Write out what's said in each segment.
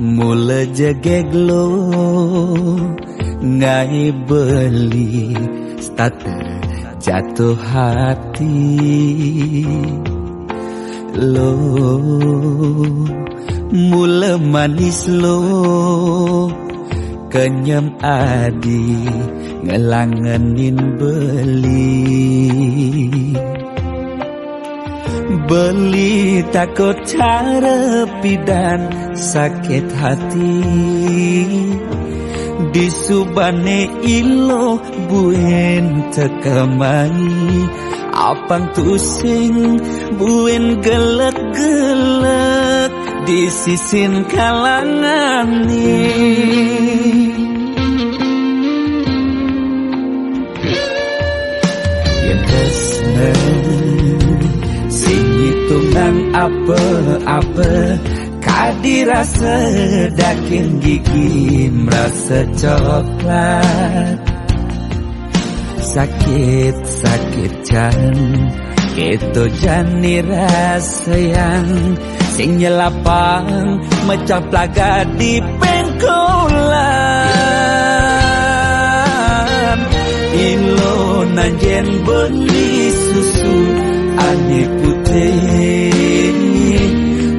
Mula jegeglo ngai beli starter jatuh hati lo mula manis lo kenyam adi ngelangenin beli takut cara pidan sakit hati disubane ilo buen tekamai apang tusing buen gelek-gelek di sisin kalangan ni yang sing hitungan apa-apa kadirasa dakin gigi merasa coklat sakit jan itu jani rasa yang sing nyelapang macam plaga di pengkolan ilo nanjen beli susu ane putih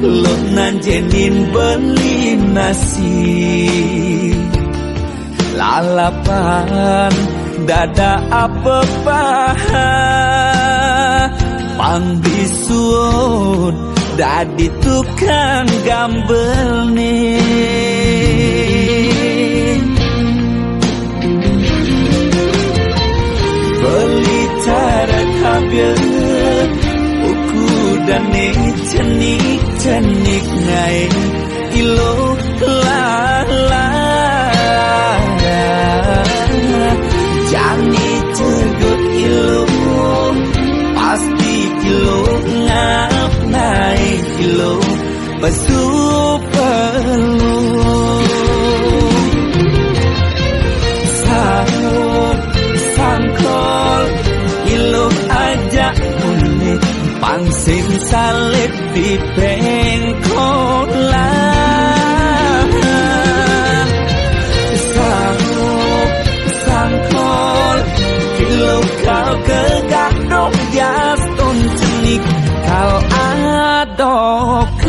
lo nanjenin beli nasi lalapan dada apa paha pangbisuun dadi tukang gambel nih beli tarak habis uku dan cenik ngai ilo lala jani tegut ilo pasti kilo ngap naik kilo pasu perlu sangkol ilo aja unik pangsing salib di pengkolan sangkol kilo kau kegadok jaston cenik kau adokkan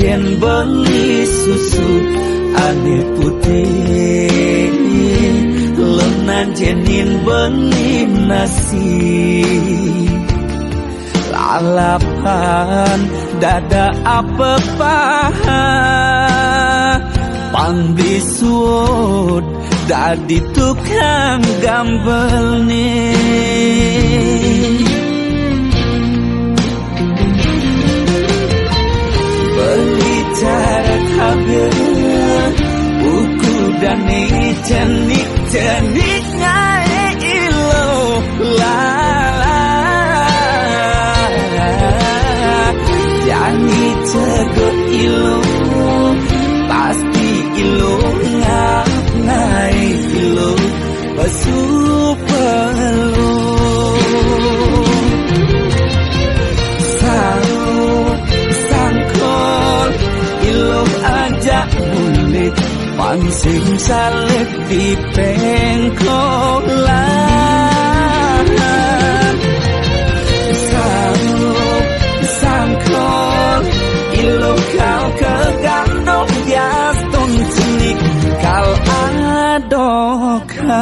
jen beli susu ane putih lenan jenin beli nasi lalapan dada apa paha pangbisuun dadi tukang gambel nih cara kabel buku dan cenik ngai ilo lala jani tegut ilo pasti ilo ngap ngai ilo pasu perlu sangkol ilo aja bulit pangsing salib di pengkolan sangkol ilo kau kegandok jaston cenik kau adokkan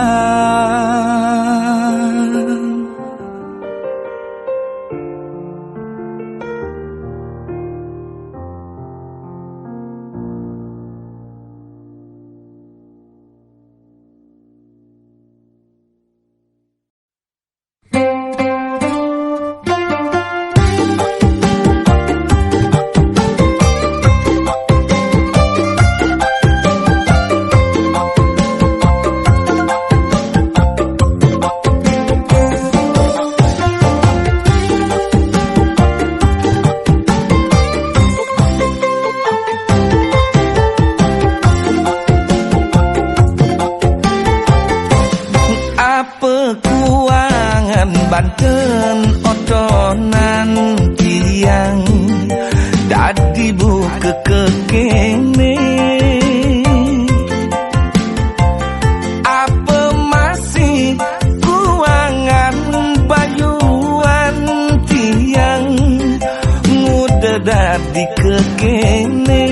kene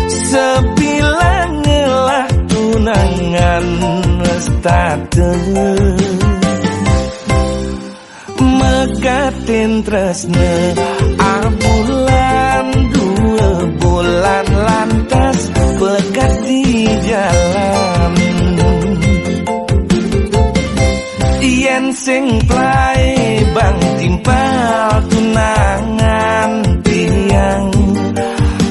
sebilang ngelah tunangan status mekatin tresne abulan 2 bulan lantas pekat di jalan yen sing plai bang timpal tunangan tiang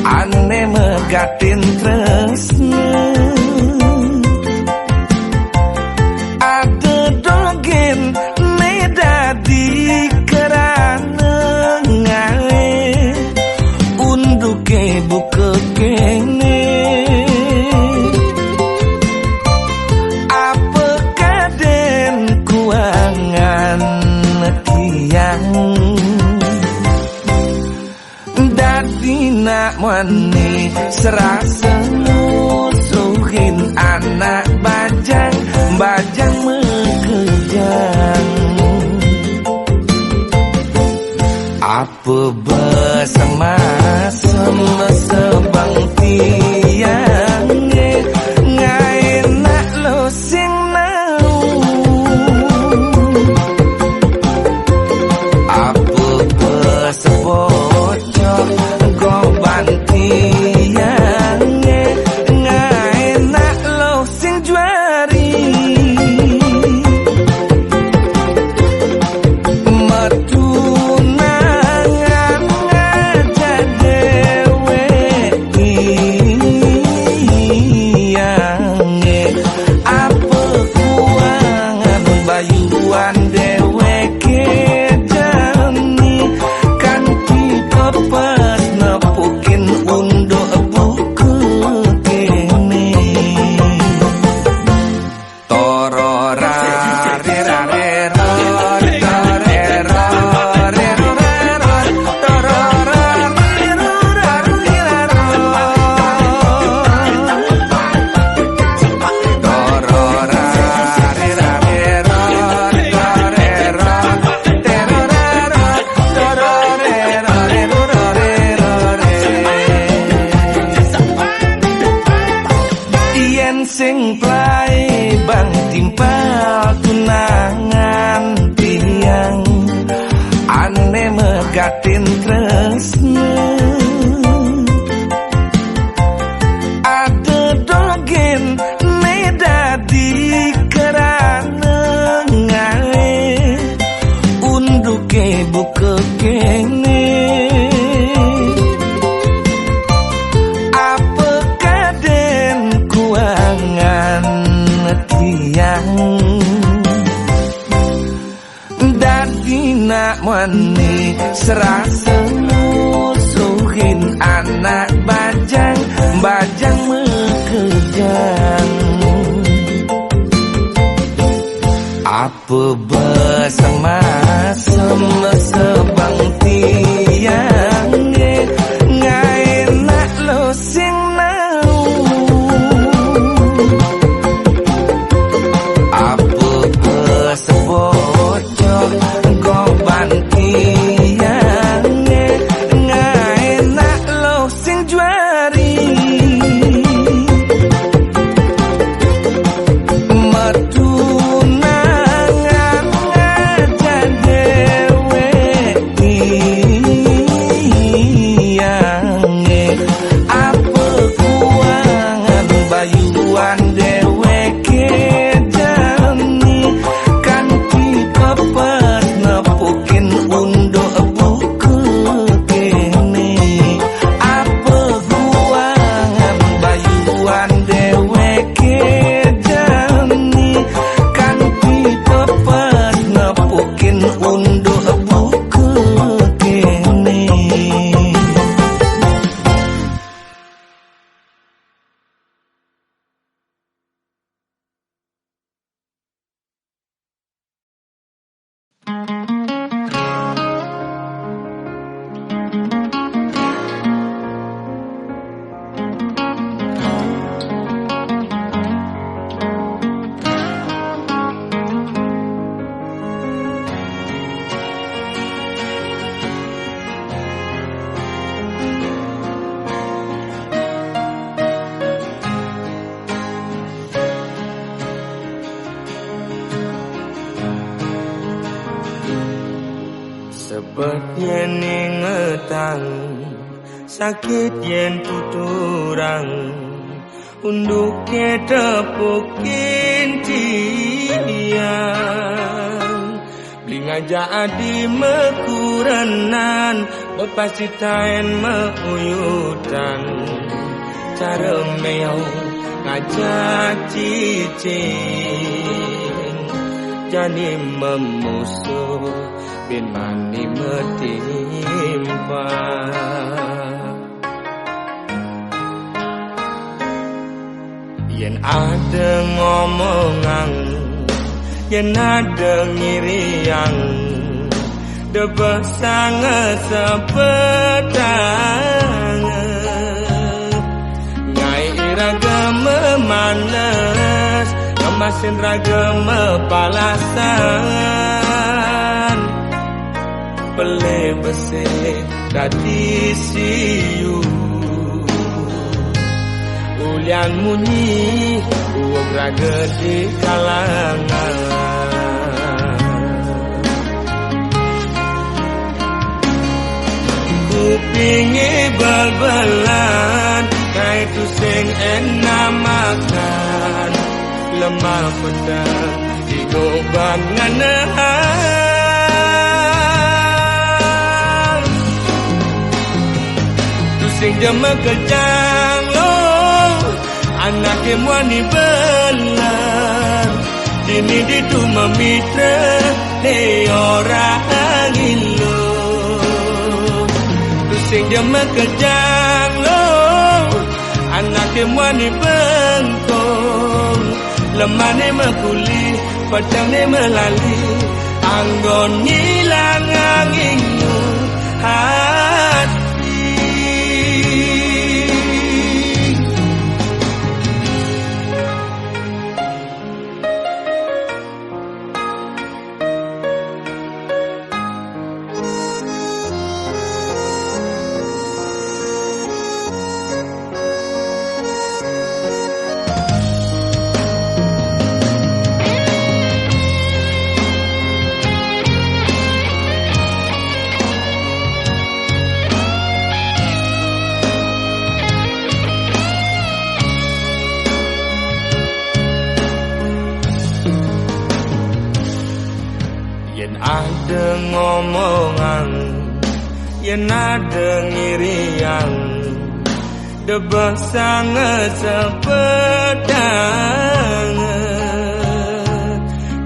ane mekatin tresne ada dogen medadi kerana ngae unduke buka kene apa kaden kuangan tiang dadi nak mani serasa musuhin anak bajang mekejang apa bersama sebang tiang ngai nak lo sing nau apa bersebocok goban tiang ngai nak lo sing juari sing plai bang timpal tunangan tiang ane mekatin tresne ada dogen medadi kerana ngae unduke buka kene dadi nak mani serasa musuhin anak bajang mekejang apa bersama sebang tiang ngai nak lo sing nau apa bersebocok goban tiang ngai nak lo sing juari metunangan aja dewe Cepet yen ingetang, sakit yen tuturang, unduke tepukin tiang. Bling aja adi mekurenan, pasti taen meuyutan. Cara meyau ngajak cicing, jadi memusuh bin mani metimpa. Yen ada ngomongan, yen ada ngiriang, debes sangat sepedang. Ngai iraga memanas, kemasin raga mepalasan. Pele bese dadi siu, ulian munyi uang raga di kalangan. Kupingi bal-balan, kai tu sing enak makan. Lemah pedang di goban nganahan. Tu sing jema kejang lo, anake muani belan. Dini di tu memitra ne orang ilo. Tu sing jema kejang lo, anake muani bengkong. Lemah ne mekuli, pedang ne melali, anggon ngilang anginu hati. Yen ada ngomongan, yen ada ngiriang, debes sangat sepedang.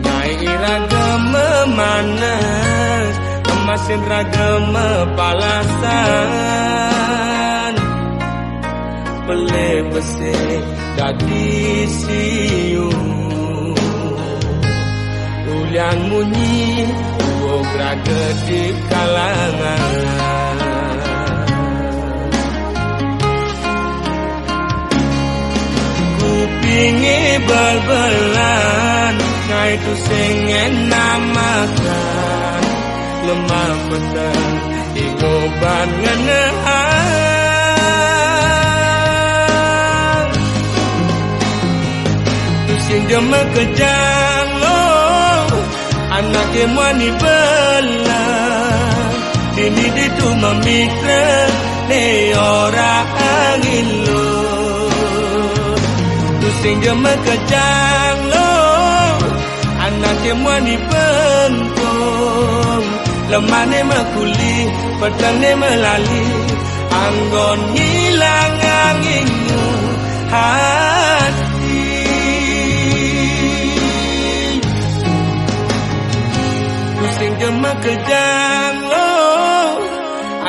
Ngai iraga memanas, kemasin raga mepalasan. Pele bese dadi siu, ulian munyi uang raga di kalangan. Kupingi bal-balan, ngai tu sing enak makan. Lemah pedang di goban nganahan. Tu sing jema kejang lo, anake muani belan. Dini di tu memitra ne orang ilo. Tu sing jema kejang lo, anake muani bengkong. Lemah ne mekuli, pedang ne melali, anggon ngilang anginu hati. Pusing jema kejang lo,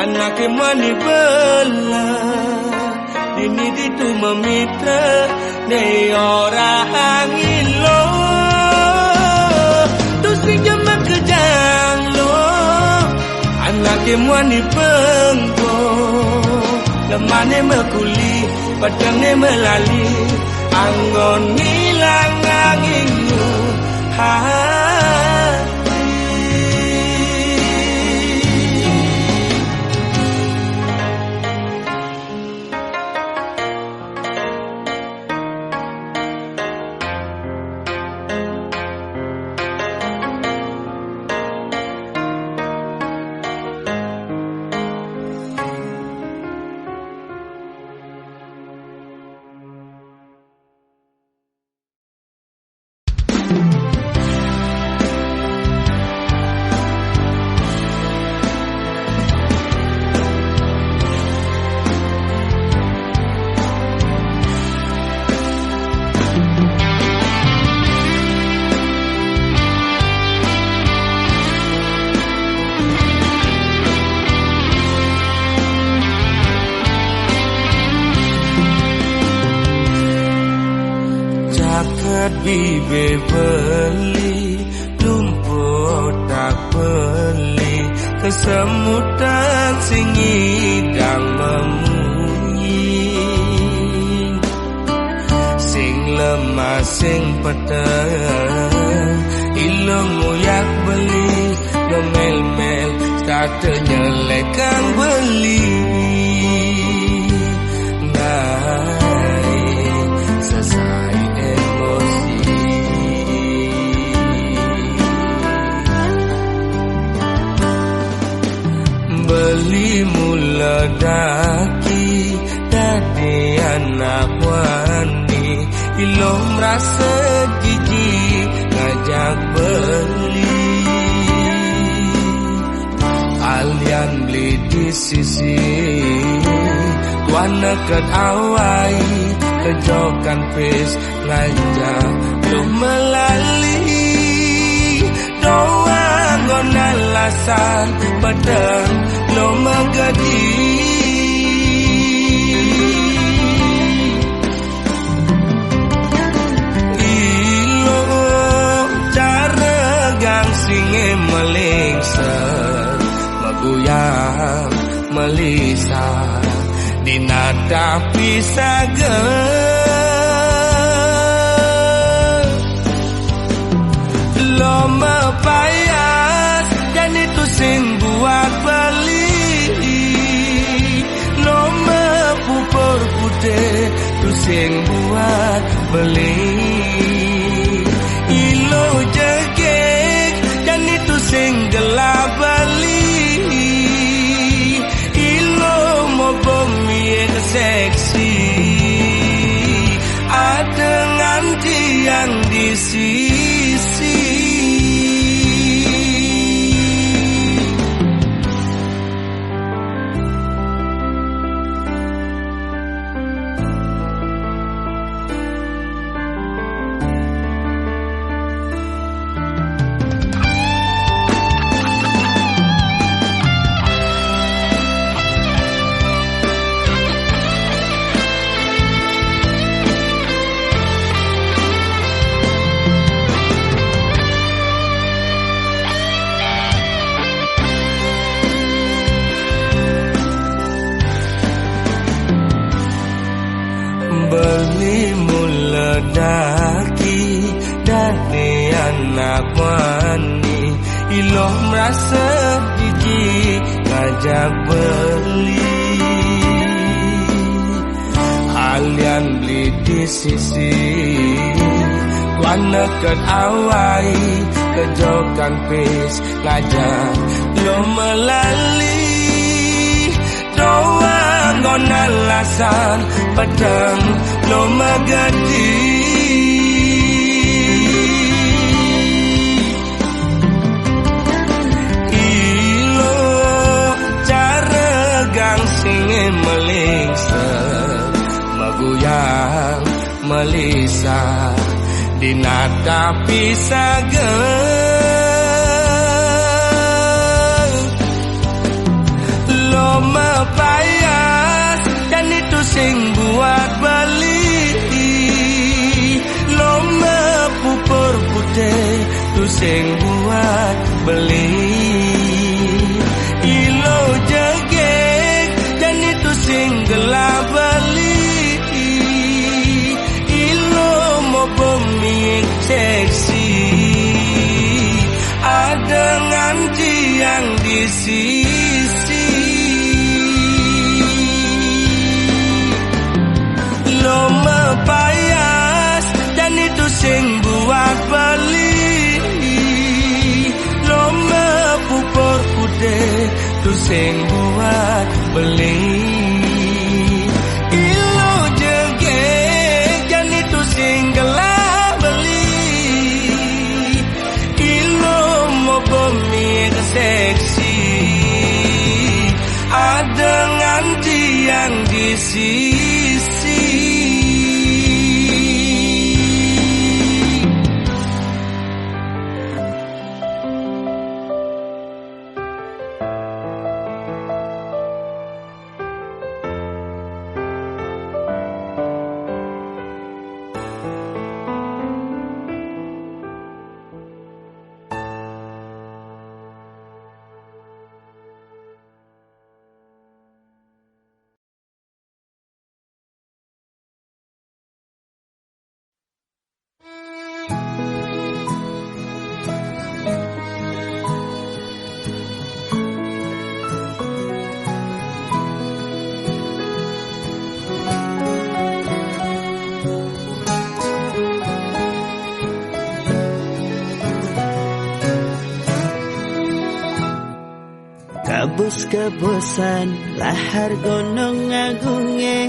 anake muani belan. Dini di tu memitra ne orang ilo. Pusing jema kejang lo, anake muani bengkong. Lemah ne mekuli, pedang ne melali, anggon ngilang anginu hati. Bibe beli lumpur tak beli kesemutan sing ngidang memunyi sing lemah sing peteng ilung nguyak beli ngemel-mel kata nyelekang beli naik selesai emosi beli mula daki dadi anak wani ilung rasa jijik ngajak beli alian beli di sisi wana ket awai kejokan pes ngajak lu melali doa ngon alasan pedang lo megadi ilo cara gang singe melingser meguyang melisa dinada pisaga lo mepayas dan itu sing buat beli lo mepupur putih itu sing buat beli ilo jegek dan itu sing gelap beli ilo mau bumi seksi ada nganti yang di sisi beli mula daki dari anak wani ilo merasa jijik ngajak beli alian beli di sisi wana ket awai kejokan pes ngajak lo melali doa ngon alasan pedang lo megadi ilo cara gang singe melingser meguyang melisa dinada pisaga lo mepayas dan itu sing buat beli lo mepupur putih itu sing buat beli ilo jegek dan itu sing gelap beli ilo mau bumi seksi ada nganti yang di sisi lo mepayas dan itu sing buat beli lo mepupur putih itu sing buat beli ilo jegek dan itu sing gelap beli ilo mau bumi seksi ada nganti yang di sisi Tembus kebosan lahar gunung agunge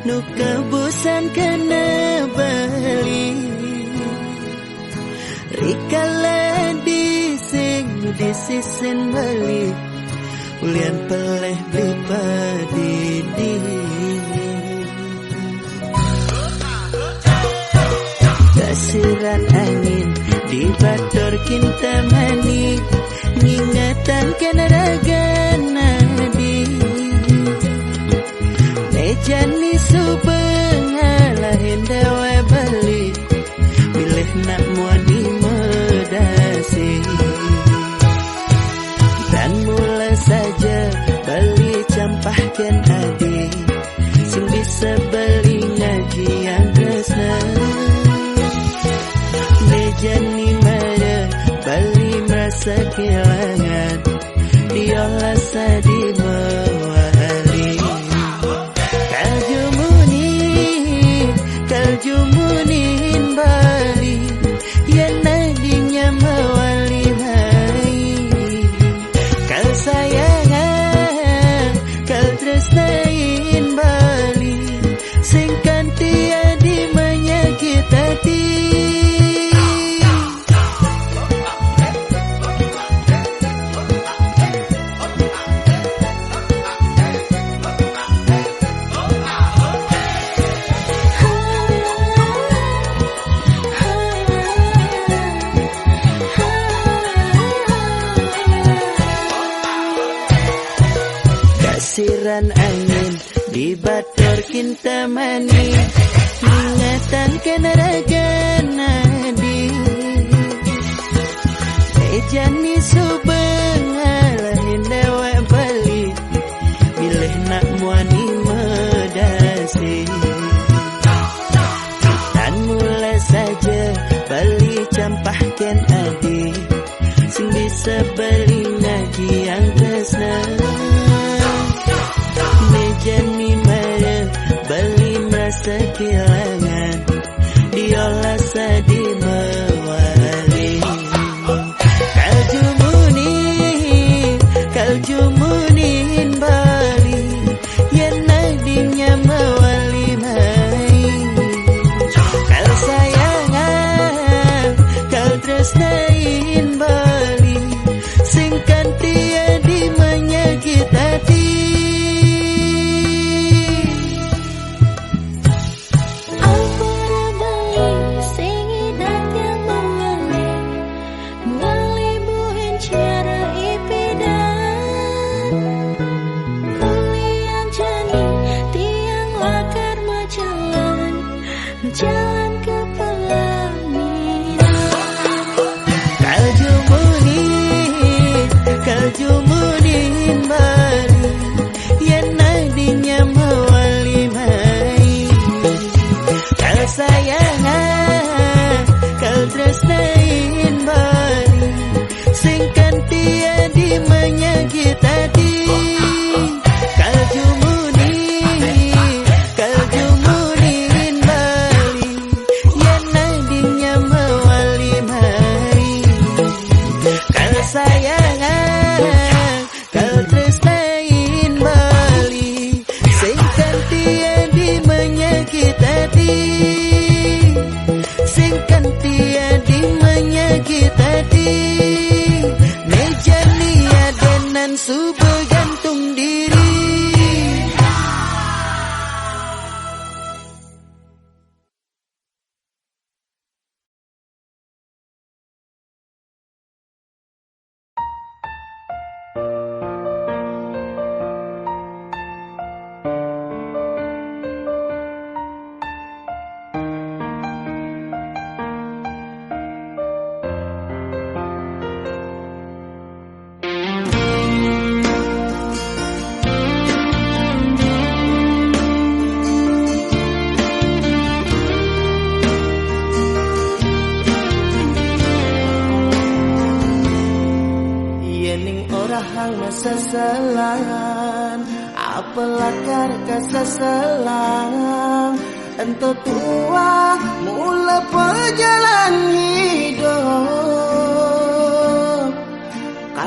nu kebusan kena bali rikala disisin bali ulian peleh beli padidi kasiran angin di bator kinta mani ngingatan kena raga nadi nejani subengala hendawa bali milih nak muani medasi dan mula saja bali campahkan adi sing bisa bali ngaji yang tresna nejani mara bali merasa kehilangan diolah sadi mewali kaljumunin bali yang nadinya mewali hai kal sayangan kal tresnain bali sing kantia di menyakit hati kasiran angin di bator kinta mani ingatan kena raga nadi ejani subengala hendawa bali milih nak muani medasi dan mula saja bali campahkan adi sing bisa bali ngaji yang tresna nejani mara bali merasa kehilangan diolah sadi mewali kaljumunin bali yang nadinya mewali mai kal sayangan kal tresnain bali sing kantia di menyakit hati jalan ke pelaminan kaljumunin bali yang nadinya mewali mai kal sayangan kal tresnain bali sing kantia di menyakit hati sayangan kal tresnain bali sing kantia di menyakit hati sing kantia di menyakit hati nejani adenan subuh gantung diri seselan apelakar keseselang ento tua mula perjalanan hidup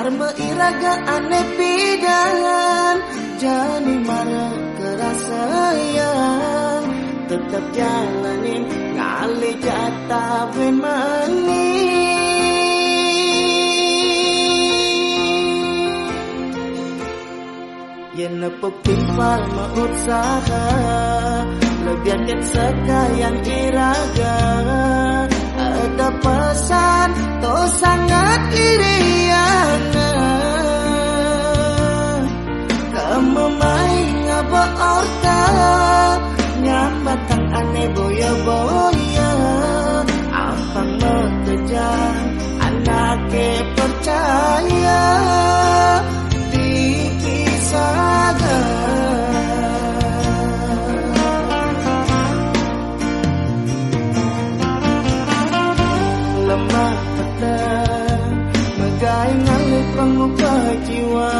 karma iraga aneh pidan jani marah kerasa sayang tetap jalanin ngali jatah bemani yen nepuk timpal mausaha lebiarkan sekalian iraga ada pesan to sangat iriana kamu main ngaba orta nyambatang aneh boya-boya apang mengejar anake percaya lemah petang megai ngalih pengubah jiwa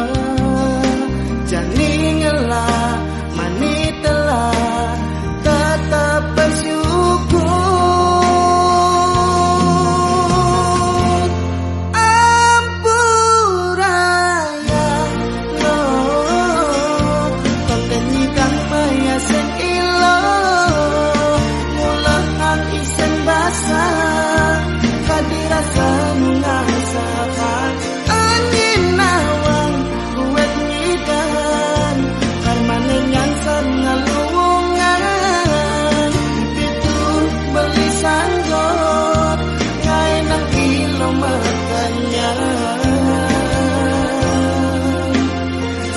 jani ngelah mani telah tetap bersyukur ampuraya lo konten hidang maya sen ilo mulah ang isen basah dirasa mengasakan angin nawang buat nidan karmane nyansan ngalungan itu beli sanggot ngai nang kilometernya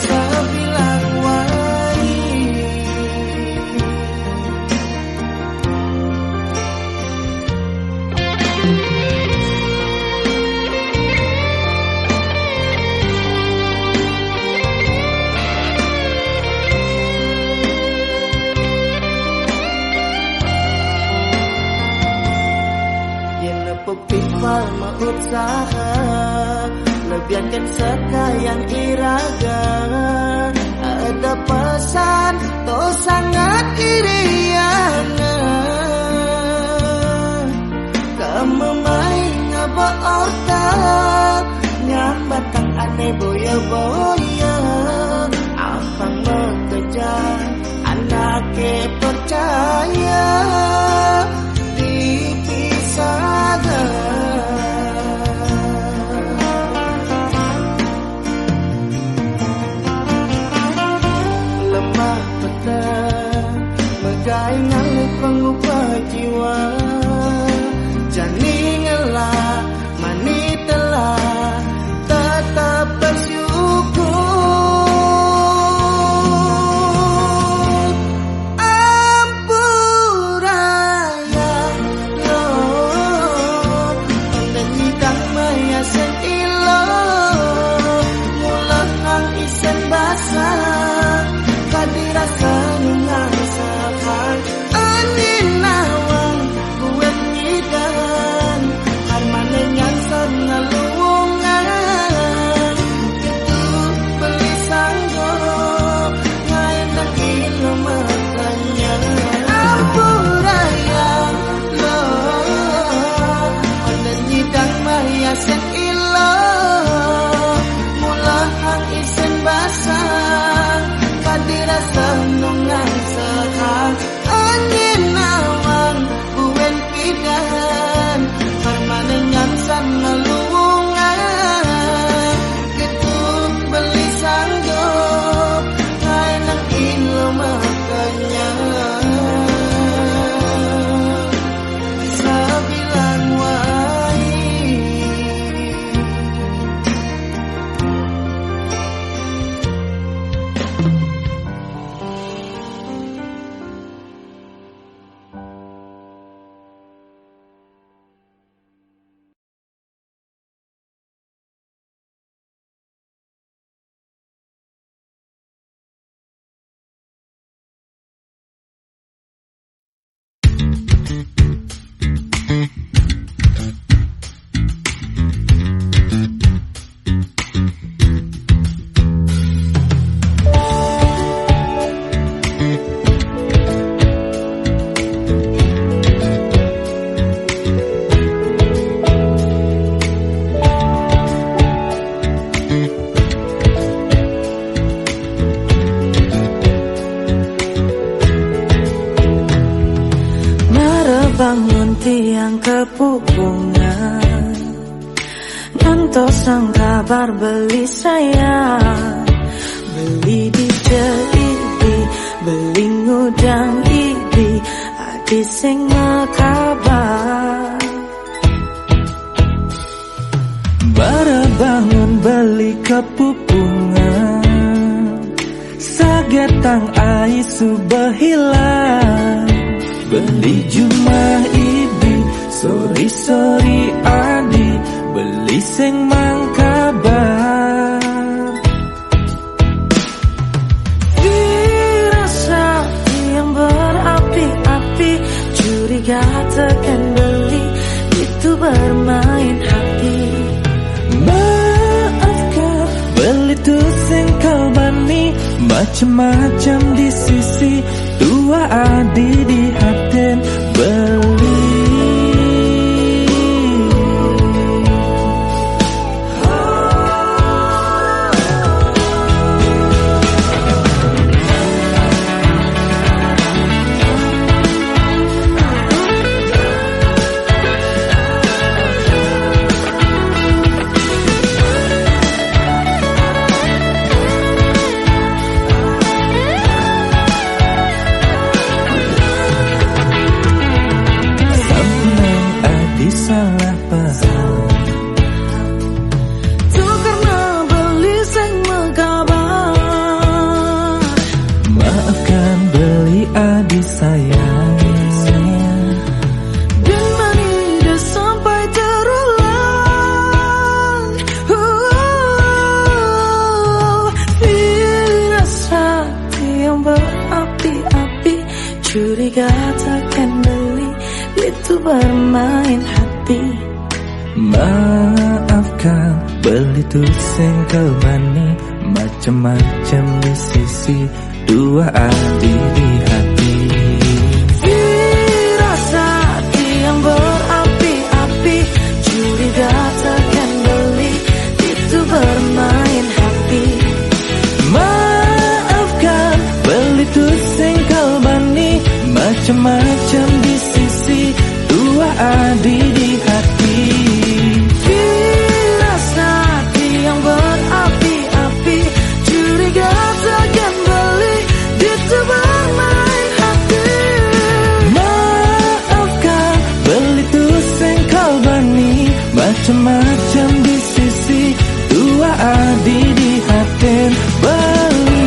sabilang wai timpal mausaha lebiarkan sekalian iraga ada pesan to sangat iriana kamu main ngaba orta nyambatang aneh boya-boya apang mengejar anake percaya lemah petang megai ngalih pengubah jiwa jani ngelah mani telah tetap bersyukur ampuraya lo konten hidang maya sen ilo mulah ang isen basah dirasa mengasakan angin nawang buat nidan karma kepupungan, ngantos sang kabar beli saya, beli di Jeli, beli ngudang idi, adi sing makabar. Bara bangun beli kepupungan, sagetang aisu behilang, beli jumah idi, sori adi, beli sing mangkabar. Firasat yang berapi-api, curiga tekan beli, itu bermain hati. Maafkan, beli tu sing kalbani, macam-macam di sisi, dua adi di haten beli. Salah paham, tu karena beli sing mengkabar. Maafkan beli adi sayang, dan manidah sampai terulang. Firasat yang berapi-api, curiga takkan beli, itu bermain hati. Maafkan, beli tu sing kalbani, macam-macam di sisi, dua adi di hati. Firasat yang berapi-api, curiga takkan beli, itu bermain hati. Maafkan, beli tu sing kalbani, macam-macam di sisi, dua adi di hati. Firasat yang berapi-api, curiga takkan beli, itu bermain hati. Maafkan, beli tu sing kalbani, macam-macam di sisi, dua adi di hati beli.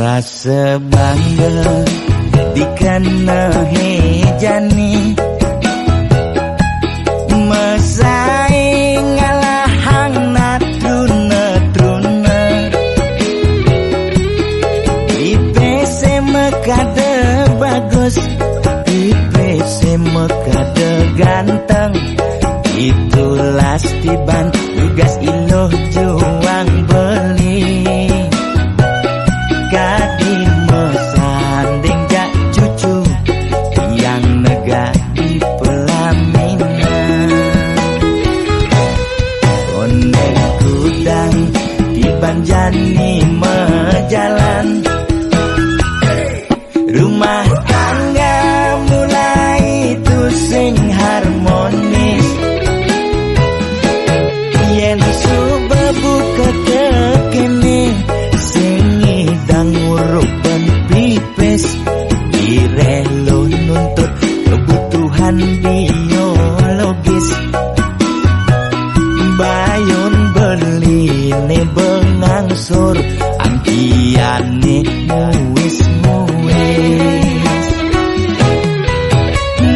Rasa bangga dikana hejani, mesaing ngalahang natruna-truna, IPC mekade bagus, IPC mekade ganteng, itulah tiban tugas iloh juang beli. Kadi mesanding jak cucu yang negah di pelaminan, kondek kudang di banjani mejalan, rumah tangga mulai tu sing harmonis, yen subuh buka kekini sing idang urut ngangsur angkiane muwis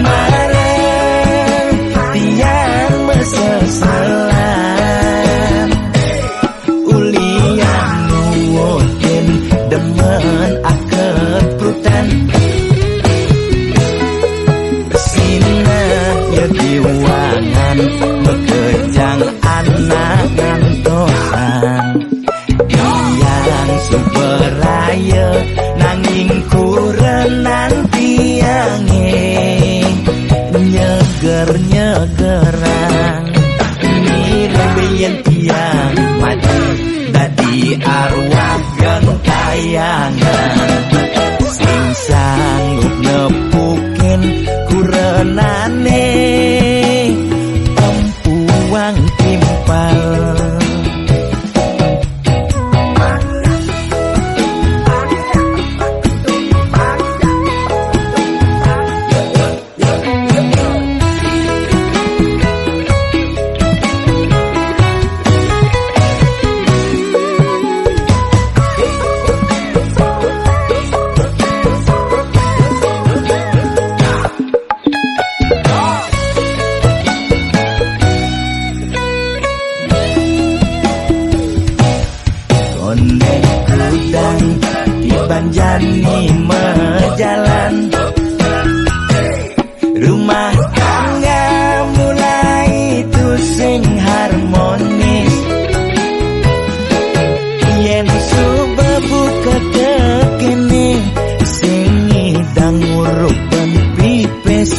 marang tiang mesesalan ulian nuwuhin demen akep prutan sina ya diwangan mekejang anak ngantosan yang suberaya nanging kurenan tiange nyeger-nyegerang mirip tiang mati dadi arwah gentayangan sing sanggup nepukin kurenane empuang timpal Banjani mejalan rumah tangga mulai tusing harmonis yen subebuka kekene sing ngidang ngurupen pipis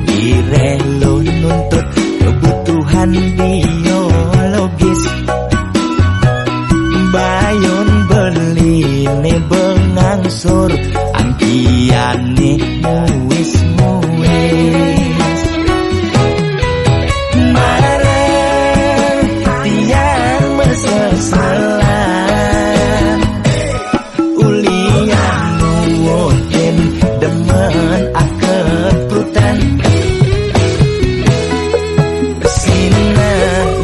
direlo nuntut kebutuhan biologis bayon beli ne bengangsur angkiane muwis marang tiang mesesalan ulian nuwuhin demen akep prutan sina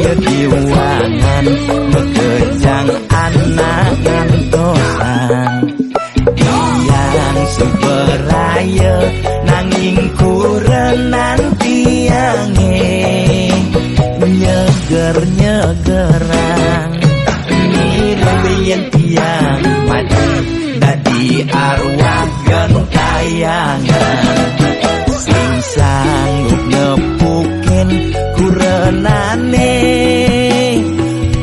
ya diwangan mekejang anak ngantosan yang suberaya nanging kurenan tiange nyeger-nyegerang mirip tiang mati dadi arwah gentayangan sing sanggup nepukin kurenane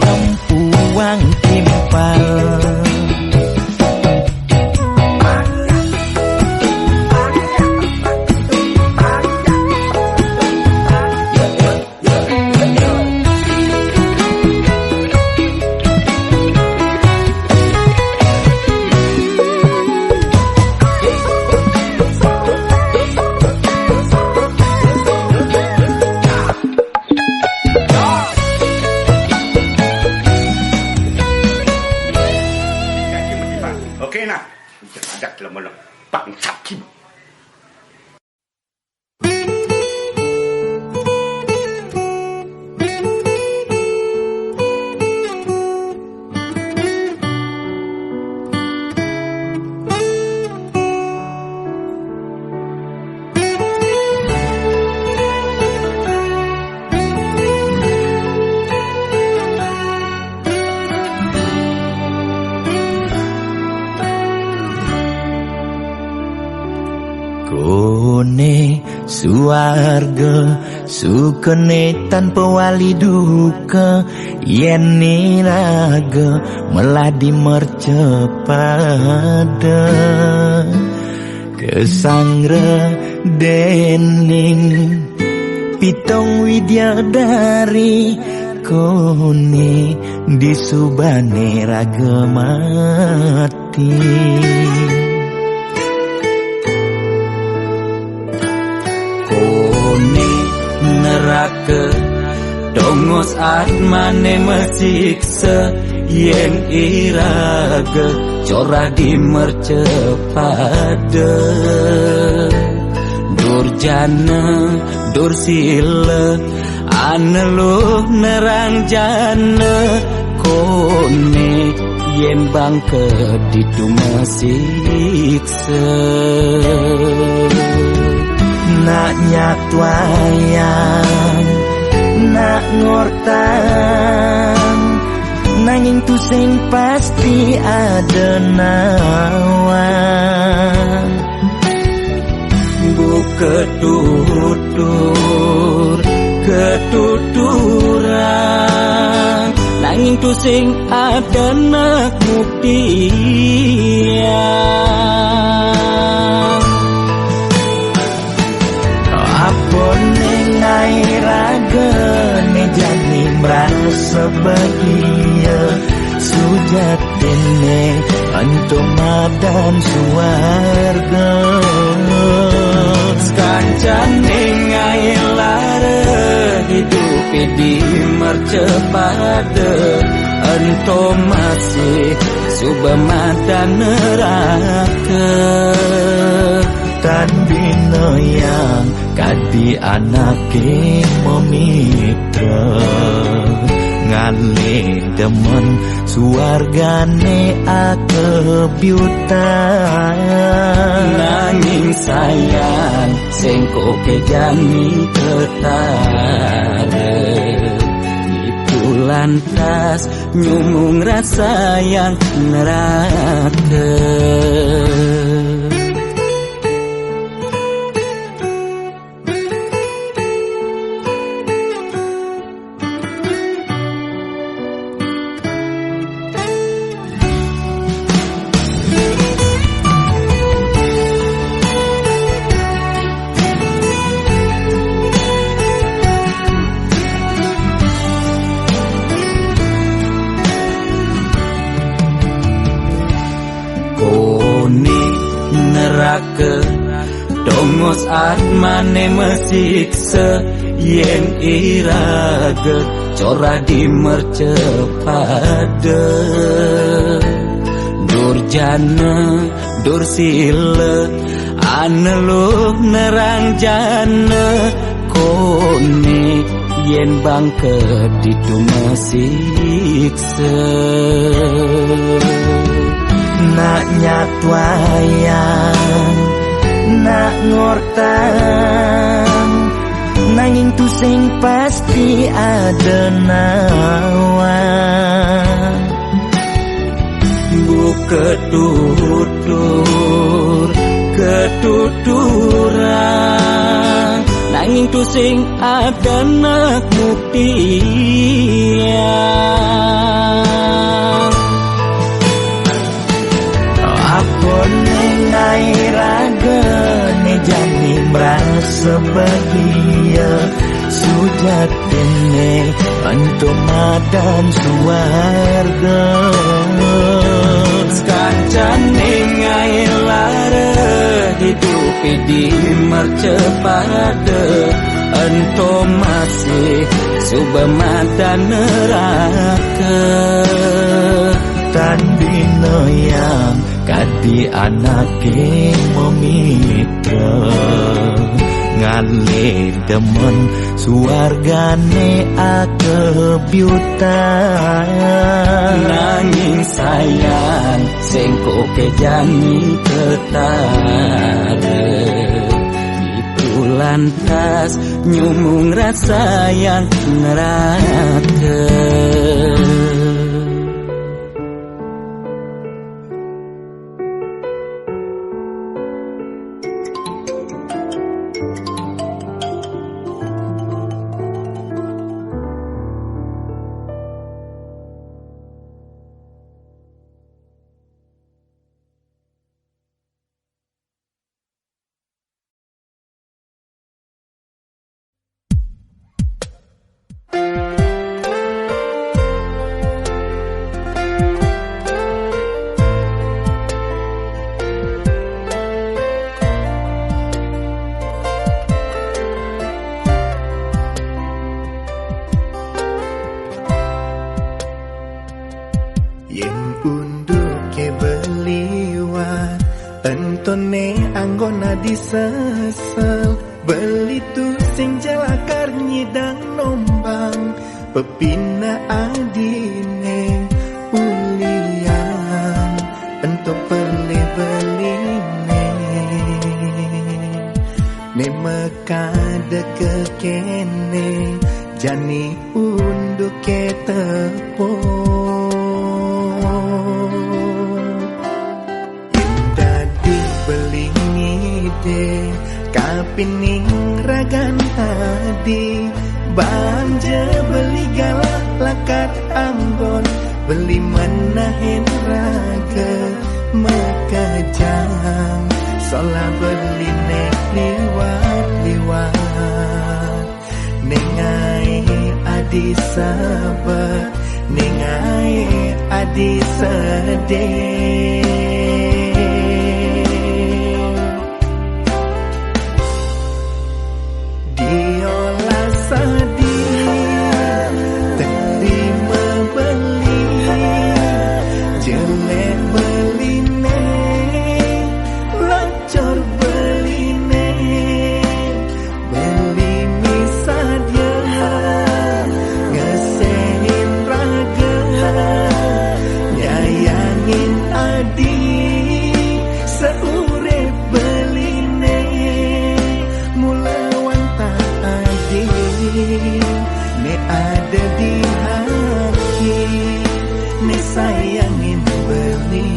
empuang timpal Suarga sukene tanpa wali duka yen niraga meladi mercepada kesangra dening pitong widyadari kone disubane raga mati neraka dongos atmane mesiksa yen iraga corah dimercepada durjana dursila aneluh nerang jana kone yen bangke ditu mesiksa. Nak nyatwayang, nak ngortang, nanging tu sing pasti ada nawan. Ketutur, ketuturan, nanging tu sing ada nak buktian. Apa nengai raga ne jani merasa bahagia sujatine antum madan suarga. Kancan nengai lara hidup di mercepada ento masih subamadan neraka. Tan bina yang kadi anake memitra ngale demen suargane akebyutan. Nanging sayang sengko kejani ketara itu lantas nyumung rasa yang neraka. Dongos atmane mesiksa yen iraga cora di mercepada. Durjana dursila aneluk nerang jana kone yen bangke ditu mesiksa. Nak nyatwayang, nak ngortang, nanging tu sing pasti ada nawan. Ketutur, ketuturan, nanging tu sing ada nak buktian. Apa nengai raga ne jani merasa bahagia sujatine antum madan suarga. Kancan nengai lara hidup di mercepada ento masih subamadan neraka. Tan bina yang kadi anake memitra ngale demen suargane akebyutan. Nanging sayang sengko kejani ketara itu lantas nyumung rasa yang neraka. Sesel beli tu sing jalakar nyidang nombang pepina adine ulian ke tepung dadi belingide kapining ragan tadi banja beli galak lakat Ambon beli menahin raga mekajang sola beli nek liwat nengai adi sabar nengai adi sedih diolah sedih terima beli jelek beli nek lacor beli nek beli misalnya ngesehin raga nyayangin adi seurep beli nek mulawan tak adi ne ada di hati ne sayangin beli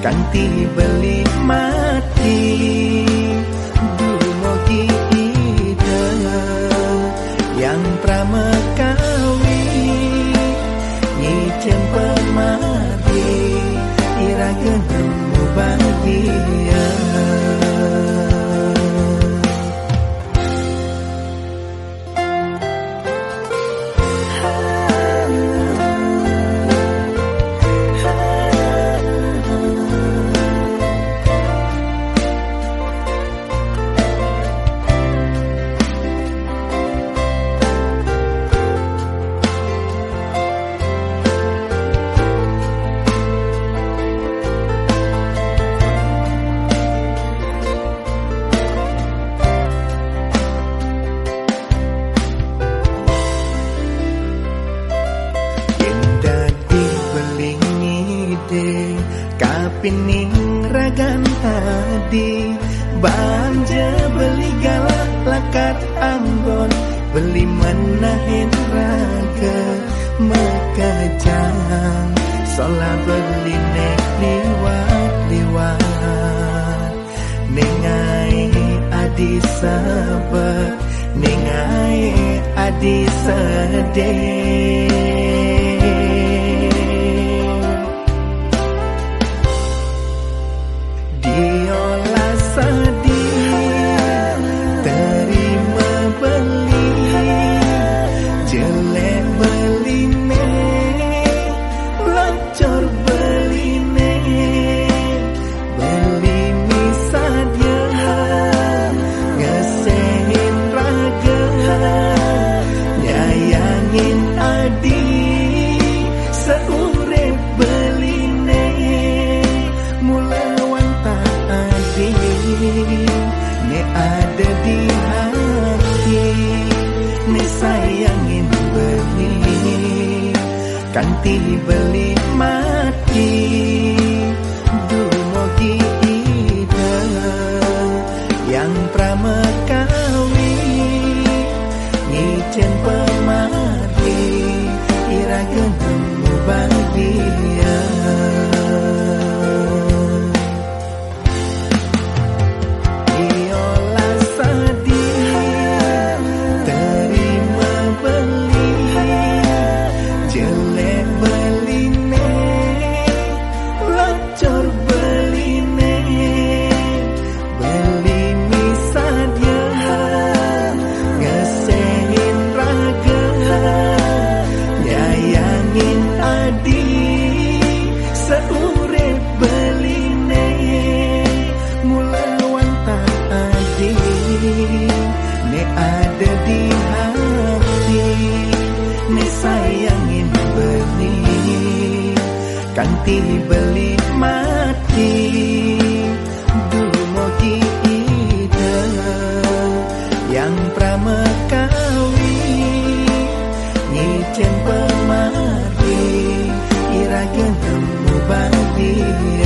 kanti beli mati dumogi ida yang pramekawi nyicen pemari iragen bahagia kapining ragan tadi banja beli galak lakat Ambon beli menahin raga mekajang sola beli nek liwat nengai adi sabar nengai adi sedih diolah sedih terima beli jelek beli nek lacor beli nek beli misalnya ngesehin raga nyayangin adi seurep beli nek mulawan ne ada di hati ne sayangin beli kanti beli mati dumogi ida yang pramekawi nyicen pemari iragen bahagia ne ada di hati ne sayangin beli kanti beli mati dumogi ida yang pramekawi nyicen pemari iragen bahagia